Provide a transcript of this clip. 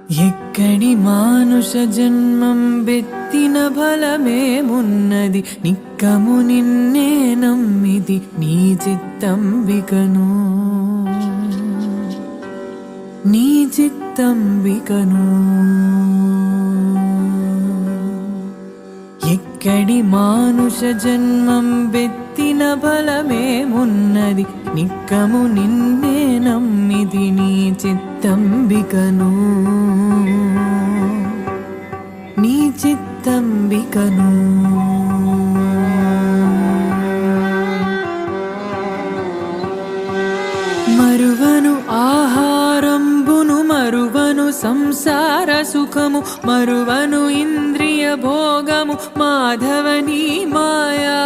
ఎక్కడి మానుష జన్మం బెత్తిన ఫలమేమున్నది నిక్కము నిన్నే నమ్మిది నీ చిత్తంబికను నీ చిత్తంబికను ఎక్కడి మానుష జన్మం బెత్తిన ఫలమేమున్నది నిక్కము నిన్నే నమ్మిది నీ చిత్తంబికను నీ చిత్తంబికను మరువను ఆహారంబును మరువను సంసార సుఖము మరువను ఇంద్రియ భోగము మాధవని మాయా